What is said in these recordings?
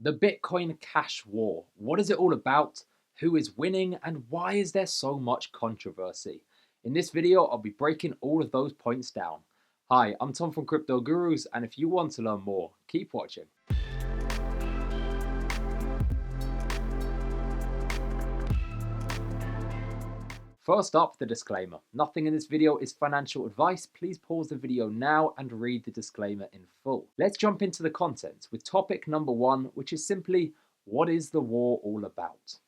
The Bitcoin Cash War. What is it all about? Who is winning? And why is there so much controversy? In this video, I'll be breaking all of those points down. Hi, I'm Tom from Crypto Gurus, and if you want to learn more, keep watching. First up, the disclaimer. Nothing in this video is financial advice. Please pause the video now and read the disclaimer in full. Let's jump into the content with topic number one, which is simply, what is the war all about?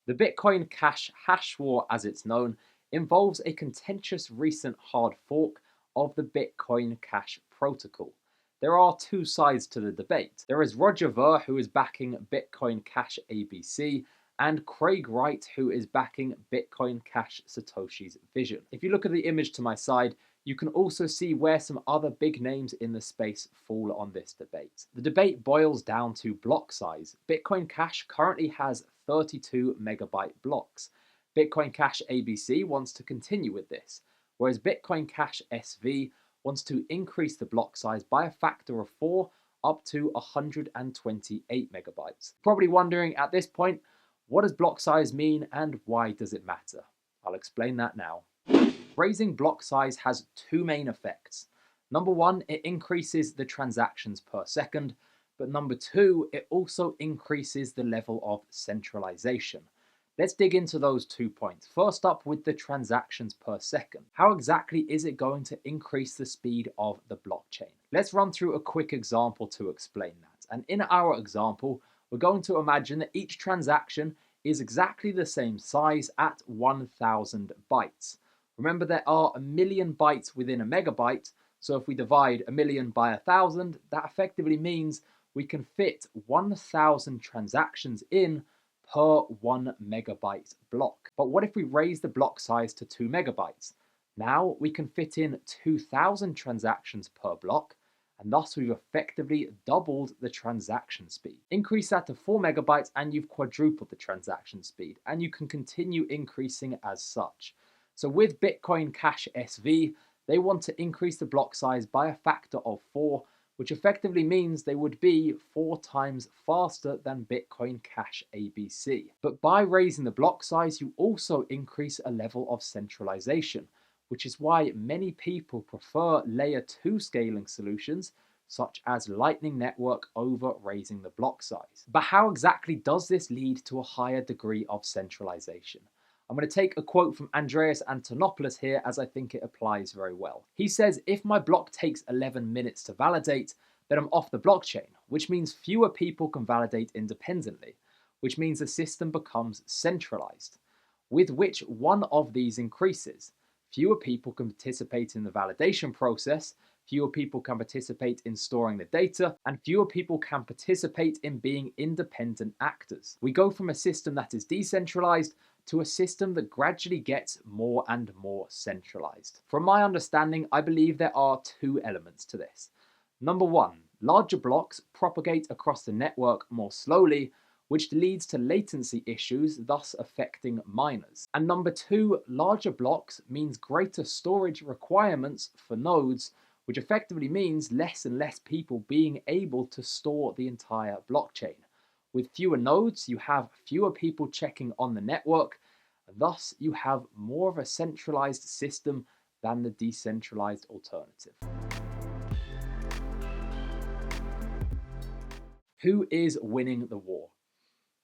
The Bitcoin Cash hash war, as it's known, involves a contentious recent hard fork of the Bitcoin Cash protocol. There are two sides to the debate. There is Roger Ver, who is backing Bitcoin Cash ABC, and Craig Wright, who is backing Bitcoin Cash Satoshi's vision. If you look at the image to my side, you can also see where some other big names in the space fall on this debate. The debate boils down to block size. Bitcoin Cash currently has 32 megabyte blocks. Bitcoin Cash ABC wants to continue with this, whereas Bitcoin Cash SV wants to increase the block size by a factor of 4 up to 128 megabytes. Probably wondering at this point, what does block size mean and why does it matter? I'll explain that now. Raising block size has two main effects. Number one, it increases the transactions per second, but number two, it also increases the level of centralization. Let's dig into those 2 points. First up with the transactions per second. How exactly is it going to increase the speed of the blockchain? Let's run through a quick example to explain that. And in our example, we're going to imagine that each transaction is exactly the same size at 1000 bytes. Remember, there are a million bytes within a megabyte, so if we divide a million by 1000, that effectively means we can fit 1000 transactions in per 1 megabyte block. But what if we raise the block size to 2 megabytes? Now we can fit in 2000 transactions per block, and thus we've effectively doubled the transaction speed. Increase that to 4 megabytes and you've quadrupled the transaction speed, and you can continue increasing as such. So with Bitcoin Cash SV, they want to increase the block size by a factor of 4, which effectively means they would be 4 times faster than Bitcoin Cash ABC. But by raising the block size, you also increase a level of centralization, which is why many people prefer layer 2 scaling solutions, such as Lightning Network, over raising the block size. But how exactly does this lead to a higher degree of centralization? I'm going to take a quote from Andreas Antonopoulos here, as I think it applies very well. He says, if my block takes 11 minutes to validate, then I'm off the blockchain, which means fewer people can validate independently, which means the system becomes centralized, with which one of these increases. Fewer people can participate in the validation process, fewer people can participate in storing the data, and fewer people can participate in being independent actors. We go from a system that is decentralized to a system that gradually gets more and more centralized. From my understanding, I believe there are two elements to this. Number one, larger blocks propagate across the network more slowly, which leads to latency issues, thus affecting miners. And number two, larger blocks means greater storage requirements for nodes, which effectively means less and less people being able to store the entire blockchain. With fewer nodes, you have fewer people checking on the network, and thus you have more of a centralized system than the decentralized alternative. Who is winning the war?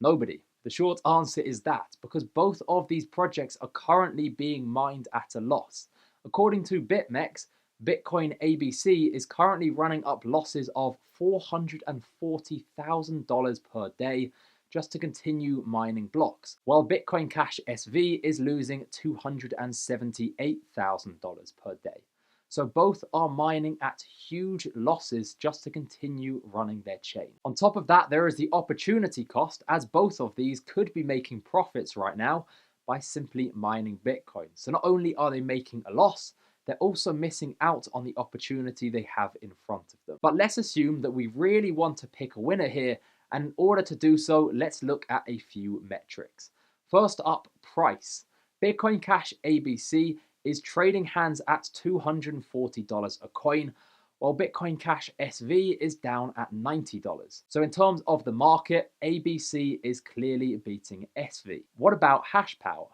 Nobody. The short answer is that, because both of these projects are currently being mined at a loss. According to BitMEX, Bitcoin ABC is currently running up losses of $440,000 per day just to continue mining blocks, while Bitcoin Cash SV is losing $278,000 per day. So both are mining at huge losses just to continue running their chain. On top of that, there is the opportunity cost, as both of these could be making profits right now by simply mining Bitcoin. So not only are they making a loss, they're also missing out on the opportunity they have in front of them. But let's assume that we really want to pick a winner here, and in order to do so, let's look at a few metrics. First up, price. Bitcoin Cash ABC is trading hands at $240 a coin, while Bitcoin Cash SV is down at $90. So in terms of the market, ABC is clearly beating SV. What about hash power?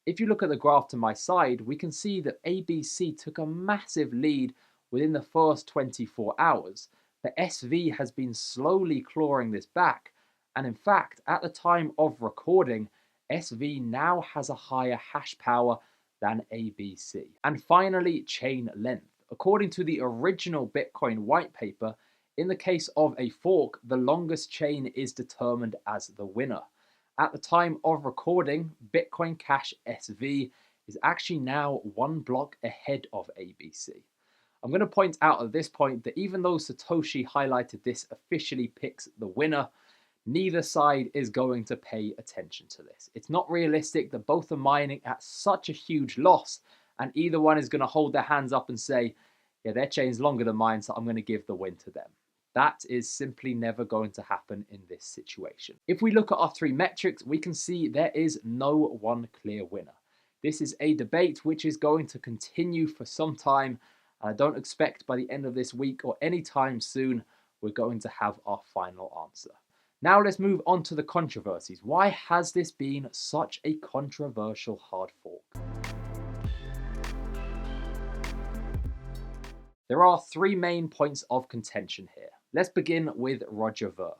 If you look at the graph to my side, we can see that ABC took a massive lead within the first 24 hours, but SV has been slowly clawing this back, and in fact, at the time of recording, SV now has a higher hash power than ABC. And finally, chain length. According to the original Bitcoin white paper, in the case of a fork, the longest chain is determined as the winner. At the time of recording, Bitcoin Cash SV is actually now one block ahead of ABC. I'm going to point out at this point that even though Satoshi highlighted this officially picks the winner, neither side is going to pay attention to this. It's not realistic that both are mining at such a huge loss and either one is going to hold their hands up and say, yeah, their chain's longer than mine, so I'm going to give the win to them. That is simply never going to happen in this situation. If we look at our three metrics, we can see there is no one clear winner. This is a debate which is going to continue for some time. I don't expect by the end of this week or anytime soon, we're going to have our final answer. Now let's move on to the controversies. Why has this been such a controversial hard fork? There are three main points of contention here. Let's begin with Roger Ver.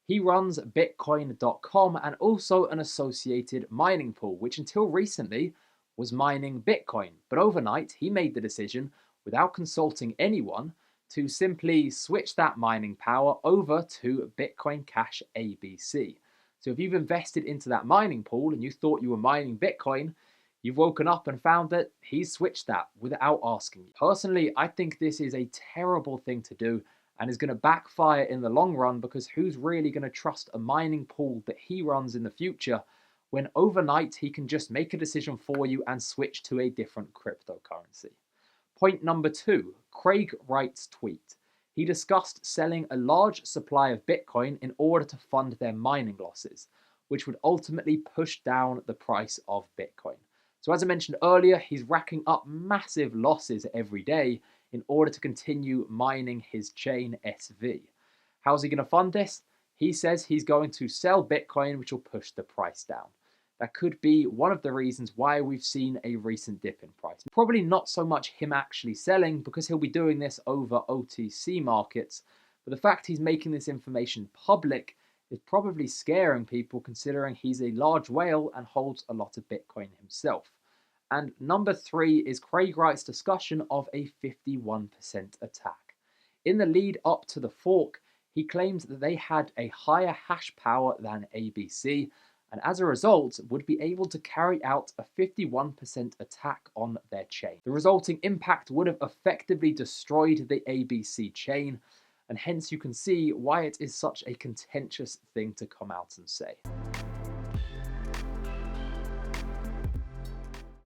He runs Bitcoin.com and also an associated mining pool, which until recently was mining Bitcoin. But overnight, he made the decision, without consulting anyone, to simply switch that mining power over to Bitcoin Cash ABC. So if you've invested into that mining pool and you thought you were mining Bitcoin, you've woken up and found that he's switched that without asking you. Personally, I think this is a terrible thing to do and is going to backfire in the long run, because who's really going to trust a mining pool that he runs in the future when overnight he can just make a decision for you and switch to a different cryptocurrency? Point number 2, Craig Wright's tweet. He discussed selling a large supply of Bitcoin in order to fund their mining losses, which would ultimately push down the price of Bitcoin. So as I mentioned earlier, he's racking up massive losses every day in order to continue mining his chain SV. How's he going to fund this? He says he's going to sell Bitcoin, which will push the price down. That could be one of the reasons why we've seen a recent dip in price. Probably not so much him actually selling, because he'll be doing this over OTC markets, but the fact he's making this information public is probably scaring people, considering he's a large whale and holds a lot of Bitcoin himself. And number 3 is Craig Wright's discussion of a 51% attack. In the lead up to the fork, he claimed that they had a higher hash power than ABC, and as a result would be able to carry out a 51% attack on their chain. The resulting impact would have effectively destroyed the ABC chain, and hence you can see why it is such a contentious thing to come out and say.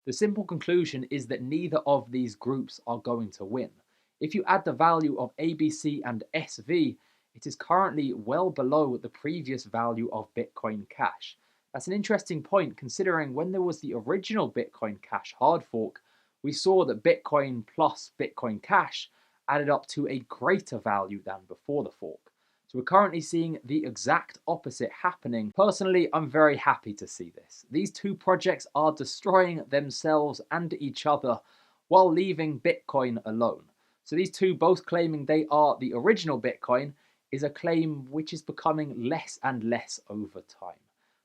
The simple conclusion is that neither of these groups are going to win. If you add the value of ABC and SV, it is currently well below the previous value of Bitcoin Cash. That's an interesting point, considering when there was the original Bitcoin Cash hard fork, we saw that Bitcoin plus Bitcoin Cash added up to a greater value than before the fork. So we're currently seeing the exact opposite happening. Personally, I'm very happy to see this. These two projects are destroying themselves and each other while leaving Bitcoin alone. So these two both claiming they are the original Bitcoin is a claim which is becoming less and less over time.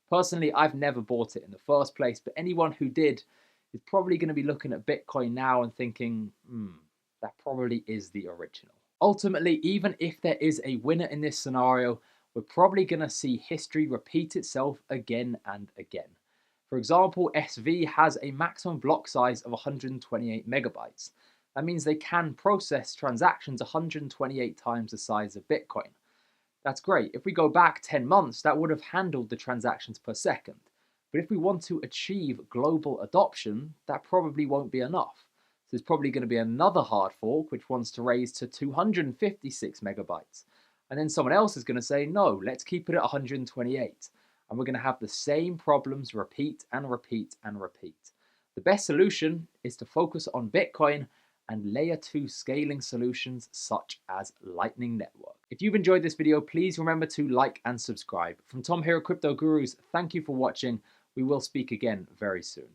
Personally, I've never bought it in the first place, but anyone who did is probably going to be looking at Bitcoin now and thinking, that probably is the original. Ultimately, even if there is a winner in this scenario, we're probably going to see history repeat itself again and again. For example, SV has a maximum block size of 128 megabytes. That means they can process transactions 128 times the size of Bitcoin. That's great. If we go back 10 months, that would have handled the transactions per second. But if we want to achieve global adoption, that probably won't be enough. So there's probably going to be another hard fork which wants to raise to 256 megabytes. And then someone else is going to say, no, let's keep it at 128. And we're going to have the same problems repeat and repeat and repeat. The best solution is to focus on Bitcoin and layer 2 scaling solutions such as Lightning Network. If you've enjoyed this video, please remember to like and subscribe. From Tom here at Crypto Gurus, thank you for watching. We will speak again very soon.